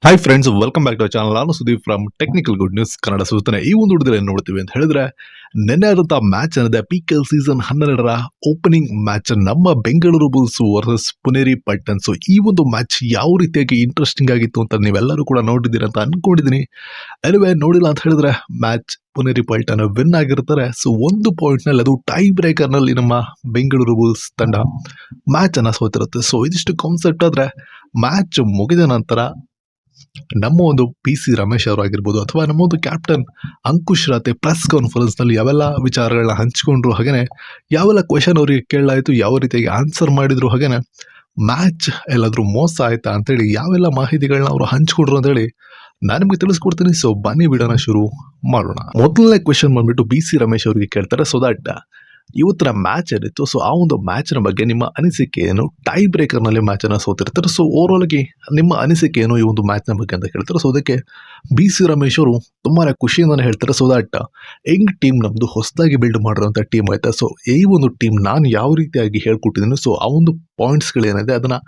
Hi friends, welcome back to channel. ನಾನು Sudeep from technical good news Kannada. ಸೂಚನೆ ಈ ಒಂದು ವಿಡಿಯೋದಲ್ಲಿ ಏನು ನೋಡ್ತೀವಿ ಅಂತ ಹೇಳಿದ್ರೆ, ನೆನ್ನೆ ಆದಂತಹ ಮ್ಯಾಚ್ ಅನ್ನೋದೇ PKL ಸೀಸನ್ 12ರ ಓಪನಿಂಗ್ ಮ್ಯಾಚ್ ನಮ್ಮ ಬೆಂಗಳೂರು ಬುಲ್ಸ್ ವರ್ಸಸ್ ಪುನೇರಿ ಪೈಥಾನ್ಸ್. ಈ ಒಂದು ಮ್ಯಾಚ್ ಯಾವ ರೀತಿಯಾಗಿ ಇಂಟ್ರೆಸ್ಟಿಂಗ್ ಆಗಿತ್ತು ಅಂತ ನೀವೆಲ್ಲರೂ ಕೂಡ ನೋಡಿದ್ದೀರಿ ಅಂತ ಅನ್ಕೊಂಡಿದ್ದೀನಿ. ಎನಿವೆ, ನೋಡಿಲ್ಲ ಅಂತ ಹೇಳಿದ್ರೆ ಮ್ಯಾಚ್ ಪುನೇರಿ ಪೈಥಾನ್ ವಿನ್ ಆಗಿರ್ತಾರೆ. ಸೊ ಒಂದು ಪಾಯಿಂಟ್ನಲ್ಲಿ ಅದು ಟೈ ಬ್ರೇಕರ್ನಲ್ಲಿ ನಮ್ಮ ಬೆಂಗಳೂರು ಬುಲ್ಸ್ ತಂಡ ಮ್ಯಾಚ್ ಅನ್ನ ಸೋತಿರುತ್ತೆ. ಸೊ ಇದಿಷ್ಟು ಕಾನ್ಸೆಪ್ಟ್ ಆದ್ರೆ, ಮ್ಯಾಚ್ ಮುಗಿದ ನಂತರ ನಮ್ಮ ಒಂದು PC ರಮೇಶ್ ಅವರು ಆಗಿರ್ಬೋದು ಅಥವಾ ನಮ್ಮ ಒಂದು ಕ್ಯಾಪ್ಟನ್ ಅಂಕುಶ್ ರಾತೆ ಪ್ರೆಸ್ ಕಾನ್ಫರೆನ್ಸ್ ನಲ್ಲಿ ಯಾವೆಲ್ಲ ವಿಚಾರಗಳನ್ನ ಹಂಚಿಕೊಂಡ್ರು, ಹಾಗೇನೆ ಯಾವೆಲ್ಲ ಕ್ವೆಶನ್ ಅವರಿಗೆ ಕೇಳಲಾಯಿತು, ಯಾವ ರೀತಿಯಾಗಿ ಆನ್ಸರ್ ಮಾಡಿದ್ರು, ಹಾಗೇನೆ ಮ್ಯಾಚ್ ಎಲ್ಲಾದ್ರೂ ಮೋಸ ಆಯ್ತಾ ಅಂತೇಳಿ ಯಾವೆಲ್ಲ ಮಾಹಿತಿಗಳನ್ನ ಅವರು ಹಂಚ್ಕೊಂಡ್ರು ಅಂತೇಳಿ ನಾನು ನಿಮಗೆ ತಿಳಿಸ್ಕೊಡ್ತೀನಿ. ಸೊ ಬನ್ನಿ ವಿಡಿಯೋನ ಶುರು ಮಾಡೋಣ. ಮೊದಲನೇ ಕ್ವೆಶನ್ ಬಂದ್ಬಿಟ್ಟು BC ರಮೇಶ್ ಅವರಿಗೆ ಕೇಳ್ತಾರೆ. ಸೊ ದಟ್ ಇವತ್ತಿನ ಮ್ಯಾಚ್ ಏನಿತ್ತು, ಸೊ ಆ ಒಂದು ಮ್ಯಾಚ್ನ ಬಗ್ಗೆ ನಿಮ್ಮ ಅನಿಸಿಕೆ ಏನು? ಟೈ ಬ್ರೇಕರ್ನಲ್ಲಿ ಮ್ಯಾಚನ್ನು ಸೋತಿರ್ತಾರೆ. ಸೊ ಓವರ್ ಆಗಿ ನಿಮ್ಮ ಅನಿಸಿಕೆ ಏನು ಈ ಒಂದು ಮ್ಯಾಚ್ನ ಬಗ್ಗೆ ಅಂತ ಹೇಳ್ತಾರೆ. ಸೊ ಅದಕ್ಕೆ BC ರಮೇಶ್ ಅವರು ತುಂಬಾ ಖುಷಿಯಿಂದಾನೆ ಹೇಳ್ತಾರೆ. ಸೊ ದಟ್ ಹೆಂಗ್ ಟೀಮ್ ನಮ್ಮದು ಹೊಸದಾಗಿ ಬಿಲ್ಡ್ ಮಾಡಿರೋಂಥ ಟೀಮ್ ಆಯ್ತಾ, ಸೊ ಈ ಒಂದು ಟೀಮ್ ನಾನು ಯಾವ ರೀತಿಯಾಗಿ ಹೇಳ್ಕೊಟ್ಟಿದ್ದೀನಿ, ಸೊ ಆ ಒಂದು ಪಾಯಿಂಟ್ಸ್ಗಳೇನಿದೆ ಅದನ್ನು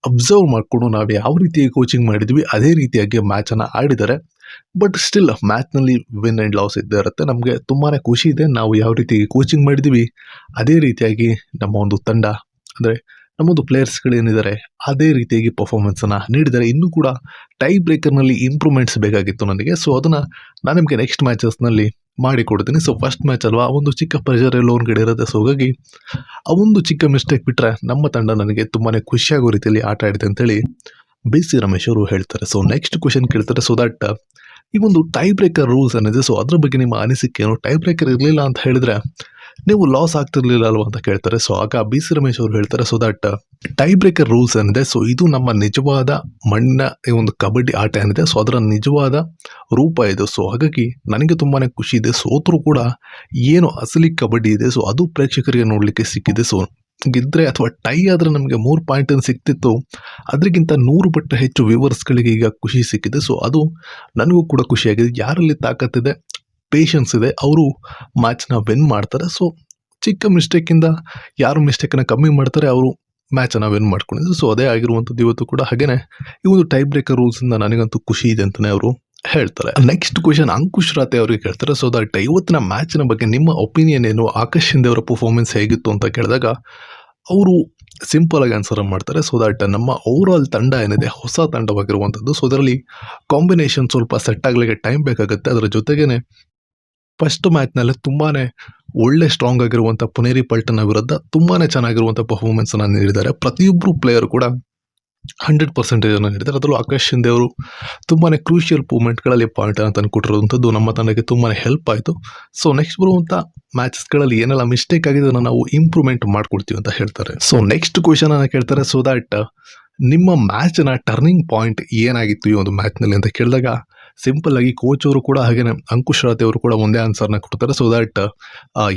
ಅಬ್ಸರ್ವ್ ಮಾಡಿಕೊಂಡು ನಾವು ಯಾವ ರೀತಿಯಾಗಿ ಕೋಚಿಂಗ್ ಮಾಡಿದ್ವಿ ಅದೇ ರೀತಿಯಾಗಿ ಮ್ಯಾಚನ್ನು ಆಡಿದ್ದಾರೆ. ಬಟ್ ಸ್ಟಿಲ್ ಮ್ಯಾಚ್ನಲ್ಲಿ ವಿನ್ ಆ್ಯಂಡ್ ಲಾಸ್ ಇದ್ದೇ ಇರುತ್ತೆ. ನಮಗೆ ತುಂಬಾ ಖುಷಿ ಇದೆ, ನಾವು ಯಾವ ರೀತಿ ಕೋಚಿಂಗ್ ಮಾಡಿದ್ದೀವಿ ಅದೇ ರೀತಿಯಾಗಿ ನಮ್ಮ ಒಂದು ತಂಡ ಅಂದರೆ ನಮ್ಮೊಂದು ಪ್ಲೇಯರ್ಸ್ಗಳೇನಿದ್ದಾರೆ ಅದೇ ರೀತಿಯಾಗಿ ಪರ್ಫಾರ್ಮೆನ್ಸನ್ನು ನೀಡಿದ್ದಾರೆ. ಇನ್ನೂ ಕೂಡ ಟೈ ಬ್ರೇಕರ್ನಲ್ಲಿ ಇಂಪ್ರೂವ್ಮೆಂಟ್ಸ್ ಬೇಕಾಗಿತ್ತು ನನಗೆ. ಸೊ ಅದನ್ನು ನಾನು ನಿಮಗೆ ನೆಕ್ಸ್ಟ್ ಮ್ಯಾಚಸ್ನಲ್ಲಿ ಮಾಡಿಕೊಡ್ತೀನಿ. ಸೊ ಫಸ್ಟ್ ಮ್ಯಾಚ್ ಅಲ್ವಾ, ಒಂದು ಚಿಕ್ಕ ಪ್ರೆಷರ್ ಎಲ್ಲೋ ಒಂದು ಕಡೆ ಇರುತ್ತೆ. ಸೊ ಹಾಗಾಗಿ ಆ ಒಂದು ಚಿಕ್ಕ ಮಿಸ್ಟೇಕ್ ಬಿಟ್ಟರೆ ನಮ್ಮ ತಂಡ ನನಗೆ ತುಂಬಾ ಖುಷಿಯಾಗೋ ರೀತಿಯಲ್ಲಿ ಆಟ ಆಡಿದೆ ಅಂತೇಳಿ BC ರಮೇಶ್ ಅವರು ಹೇಳ್ತಾರೆ. ಸೊ ನೆಕ್ಸ್ಟ್ ಕ್ವೆಶನ್ ಕೇಳ್ತಾರೆ. ಸೊ ದಟ್ ಈ ಒಂದು ಟೈ ಬ್ರೇಕರ್ ರೂಲ್ಸ್ ಏನಿದೆ, ಸೊ ಅದ್ರ ಬಗ್ಗೆ ನಿಮ್ಮ ಅನಿಸಿಕೆ ಏನು? ಟೈ ಬ್ರೇಕರ್ ಇರಲಿಲ್ಲ ಅಂತ ಹೇಳಿದ್ರೆ ನೀವು ಲಾಸ್ ಆಗ್ತಿರ್ಲಿಲ್ಲ ಅಲ್ವಾ ಅಂತ ಕೇಳ್ತಾರೆ. ಸೊ ಆಗ BC ರಮೇಶ್ ಅವರು ಹೇಳ್ತಾರೆ. So that tie breaker rules ಏನಿದೆ, ಸೊ ಇದು ನಮ್ಮ ನಿಜವಾದ ಮಣ್ಣಿನ ಈ ಒಂದು ಕಬಡ್ಡಿ ಆಟ ಏನಿದೆ, ಸೊ ಅದರ ನಿಜವಾದ ರೂಪ ಇದು. ಸೊ ಹಾಗಾಗಿ ನನಗೆ ತುಂಬಾ ಖುಷಿ ಇದೆ. ಸೋತರೂ ಕೂಡ ಏನು ಅಸಲಿ ಕಬಡ್ಡಿ ಇದೆ, ಸೊ ಅದು ಪ್ರೇಕ್ಷಕರಿಗೆ ನೋಡಲಿಕ್ಕೆ ಸಿಕ್ಕಿದೆ. ಸೊ ಗೆದ್ದರೆ ಅಥವಾ ಟೈ ಆದರೆ ನಮಗೆ 3 ಪಾಯಿಂಟ್ ಸಿಕ್ತಿತ್ತು, ಅದಕ್ಕಿಂತ 100 ಪಟ್ಟು ಹೆಚ್ಚು ವ್ಯೂವರ್ಸ್ಗಳಿಗೆ ಈಗ ಖುಷಿ ಸಿಕ್ಕಿದೆ. ಸೊ ಅದು ನನಗೂ ಕೂಡ ಖುಷಿಯಾಗಿದೆ. ಯಾರಲ್ಲಿ ತಾಕತ್ತಿದೆ, ಪೇಷನ್ಸ್ ಇದೆ, ಅವರು ಮ್ಯಾಚ್ನ ವಿನ್ ಮಾಡ್ತಾರೆ. ಸೊ ಚಿಕ್ಕ ಮಿಸ್ಟೇಕಿಂದ ಯಾರು ಮಿಸ್ಟೇಕನ್ನು ಕಮ್ಮಿ ಮಾಡ್ತಾರೆ ಅವರು ಮ್ಯಾಚನ್ನು ವಿನ್ ಮಾಡ್ಕೊಂಡಿದ್ರು. ಸೊ ಅದೇ ಆಗಿರುವಂಥದ್ದು ಇವತ್ತು ಕೂಡ. ಹಾಗೆಯೇ ಈ ಒಂದು ಟೈ ಬ್ರೇಕರ್ ರೂಲ್ಸಿಂದ ನನಗಂತೂ ಖುಷಿ ಇದೆ ಅಂತಲೇ ಅವರು ಹೇಳ್ತಾರೆ. ನೆಕ್ಸ್ಟ್ ಕ್ವೆಶನ್ ಅಂಕುಶ್ ರಾತೆ ಅವರಿಗೆ ಕೇಳ್ತಾರೆ. ಸೊ ದಟ್ ಇವತ್ತಿನ ಮ್ಯಾಚಿನ ಬಗ್ಗೆ ನಿಮ್ಮ ಒಪಿನಿಯನ್ ಏನು? ಆಕಾಶ್ ಶಿಂದೆ ಅವರ ಪರ್ಫಾರ್ಮೆನ್ಸ್ ಹೇಗಿತ್ತು ಅಂತ ಕೇಳಿದಾಗ ಅವರು ಸಿಂಪಲ್ ಆಗಿ ಆನ್ಸರ್ ಮಾಡ್ತಾರೆ. ಸೊ ದಟ್ ನಮ್ಮ ಓವರ್ ಆಲ್ ತಂಡ ಏನಿದೆ ಹೊಸ ತಂಡವಾಗಿರುವಂಥದ್ದು, ಸೊ ಅದರಲ್ಲಿ ಕಾಂಬಿನೇಷನ್ ಸ್ವಲ್ಪ ಸೆಟ್ ಆಗಲಿಕ್ಕೆ ಟೈಮ್ ಬೇಕಾಗುತ್ತೆ. ಅದರ ಜೊತೆಗೇನೆ ಫಸ್ಟ್ ಮ್ಯಾಚ್ನಲ್ಲೇ ತುಂಬಾ ಒಳ್ಳೆ ಸ್ಟ್ರಾಂಗ್ ಆಗಿರುವಂಥ ಪುನೇರಿ ಪೈಥಾನ್ ವಿರುದ್ಧ ತುಂಬಾ ಚೆನ್ನಾಗಿರುವಂಥ ಪರ್ಫಾರ್ಮೆನ್ಸನ್ನು ನೀಡಿದ್ದಾರೆ. ಪ್ರತಿಯೊಬ್ಬರು ಪ್ಲೇಯರ್ ಕೂಡ 100% ನೀಡಿದ್ದಾರೆ. ಅದರಲ್ಲೂ ಆಕಾಶ್ ಶಿಂದೆ ಅವರು ತುಂಬಾ ಕ್ರೂಷಿಯಲ್ ಮೂಮೆಂಟ್ಗಳಲ್ಲಿ ಪಾಯಿಂಟನ್ನು ತಂದುಕೊಟ್ಟಿರುವಂಥದ್ದು ನಮ್ಮ ತಂಡಕ್ಕೆ ತುಂಬಾ ಹೆಲ್ಪ್ ಆಯಿತು. ಸೊ ನೆಕ್ಸ್ಟ್ ಬರುವಂಥ ಮ್ಯಾಚಸ್ಗಳಲ್ಲಿ ಏನೆಲ್ಲ ಮಿಸ್ಟೇಕ್ ಆಗಿದೆ ಅದನ್ನು ನಾವು ಇಂಪ್ರೂವ್ಮೆಂಟ್ ಮಾಡ್ಕೊಡ್ತೀವಿ ಅಂತ ಹೇಳ್ತಾರೆ. ಸೊ ನೆಕ್ಸ್ಟ್ ಕ್ವೆಶನ್ ಅನ್ನು ಕೇಳ್ತಾರೆ. ಸೊ ದಟ್ ನಿಮ್ಮ ಮ್ಯಾಚ್ನ ಟರ್ನಿಂಗ್ ಪಾಯಿಂಟ್ ಏನಾಗಿತ್ತು ಈ ಒಂದು ಮ್ಯಾಚ್ನಲ್ಲಿ ಅಂತ ಕೇಳಿದಾಗ ಸಿಂಪಲ್ ಆಗಿ ಕೋಚ್ ಅವರು ಕೂಡ ಹಾಗೆಯೇ ಅಂಕುಶ್ ರಾತೆ ಅವರು ಕೂಡ ಒಂದೇ ಆನ್ಸರ್ನ ಕೊಡ್ತಾರೆ. ಸೊ ದಟ್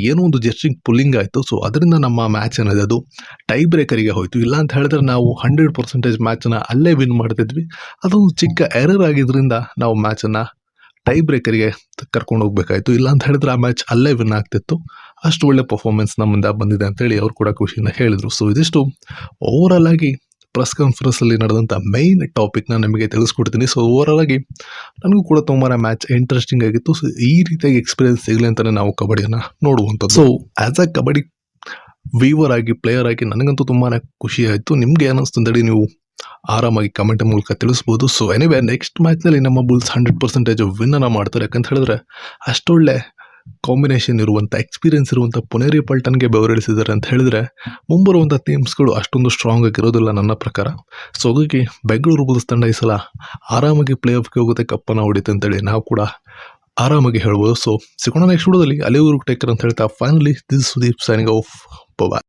ಏನೋ ಒಂದು ಜಸ್ಟಿಂಗ್ ಪುಲ್ಲಿಂಗ್ ಆಯಿತು. ಸೊ ಅದರಿಂದ ನಮ್ಮ ಮ್ಯಾಚ್ ಏನಿದೆ ಅದು ಟೈ ಬ್ರೇಕರಿಗೆ ಹೋಯಿತು. ಇಲ್ಲ ಅಂತ ಹೇಳಿದ್ರೆ ನಾವು 100% ಮ್ಯಾಚನ್ನು ಅಲ್ಲೇ ವಿನ್ ಮಾಡ್ತಿದ್ವಿ. ಅದೊಂದು ಚಿಕ್ಕ ಎರರ್ ಆಗಿದ್ದರಿಂದ ನಾವು ಮ್ಯಾಚನ್ನು ಟೈ ಬ್ರೇಕರಿಗೆ ಕರ್ಕೊಂಡು ಹೋಗ್ಬೇಕಾಯಿತು. ಇಲ್ಲ ಅಂತ ಹೇಳಿದ್ರೆ ಆ ಮ್ಯಾಚ್ ಅಲ್ಲೇ ವಿನ್ ಆಗ್ತಿತ್ತು. ಅಷ್ಟು ಒಳ್ಳೆ ಪರ್ಫಾರ್ಮೆನ್ಸ್ ನಮ್ಮಿಂದ ಬಂದಿದೆ ಅಂತೇಳಿ ಅವರು ಕೂಡ ಖುಷಿಯಿಂದ ಹೇಳಿದರು. ಸೊ ಇದಿಷ್ಟು ಓವರಾಲ್ ಆಗಿ ಪ್ರೆಸ್ ಕಾನ್ಫರೆನ್ಸಲ್ಲಿ ನಡೆದಂಥ ಮೈನ್ ಟಾಪಿಕ್ನ ನಿಮಗೆ ತಿಳಿಸ್ಕೊಡ್ತೀನಿ. ಸೊ ಓವರಾಲ್ ಆಗಿ ನನಗೂ ಕೂಡ ತುಂಬಾ ಮ್ಯಾಚ್ ಇಂಟ್ರೆಸ್ಟಿಂಗ್ ಆಗಿತ್ತು. ಸೊ ಈ ರೀತಿಯಾಗಿ ಎಕ್ಸ್ಪೀರಿಯನ್ಸ್ ಸಿಗಲಿ ಅಂತಲೇ ನಾವು ಕಬಡ್ಡಿಯನ್ನು ನೋಡುವಂಥದ್ದು. So as a kabaddi viewer ಆಗಿ, ಪ್ಲೇಯರ್ ಆಗಿ ನನಗಂತೂ ತುಂಬಾ ಖುಷಿ ಆಯಿತು. ನಿಮಗೆ ಏನಿಸ್ತು ಅಂತೇಳಿ ನೀವು ಆರಾಮಾಗಿ ಕಮೆಂಟ್ ಮೂಲಕ ತಿಳಿಸ್ಬೋದು. ಸೊ ಎನಿವೆ, ನೆಕ್ಸ್ಟ್ ಮ್ಯಾಚ್ನಲ್ಲಿ ನಮ್ಮ ಬುಲ್ಸ್ 100% ವಿನ್ನನ್ನು ಮಾಡ್ತಾರೆ. ಯಾಕಂತ ಹೇಳಿದ್ರೆ ಅಷ್ಟೊಳ್ಳೆ ಕಾಂಬಿನೇಷನ್ ಇರುವಂಥ, ಎಕ್ಸ್ಪೀರಿಯನ್ಸ್ ಇರುವಂಥ ಪುನೇರಿ ಪೈಥಾನ್ಗೆ ಬೆವರಿಳಿಸಿದ್ದಾರೆ ಅಂತ ಹೇಳಿದ್ರೆ ಮುಂಬರುವಂಥ ಟೀಮ್ಸ್ಗಳು ಅಷ್ಟೊಂದು ಸ್ಟ್ರಾಂಗ್ ಆಗಿರೋದಿಲ್ಲ ನನ್ನ ಪ್ರಕಾರ. ಸೊ ಹಾಗಾಗಿ ಬೆಂಗಳೂರು ಬುಲ್ಸ್ ತಂಡ ಈ ಸಲ ಆರಾಮಾಗಿ ಪ್ಲೇ ಆಫ್ಗೆ ಹೋಗುತ್ತೆ, ಕಪ್ಪನ್ನು ಹೊಡಿತೆ ಅಂತೇಳಿ ನಾವು ಕೂಡ ಆರಾಮಾಗಿ ಹೇಳ್ಬೋದು. ಸೊ ಸಿಗೋಣ ನೆಕ್ಸ್ಟ್ ವಿಡಿಯೋದಲ್ಲಿ. ಅಲ್ಲಿವರೆಗೂ ಟೇಕ್ ಕೇರ್ ಅಂತ ಹೇಳ್ತಾ finally this Sudeep signing off. Bye.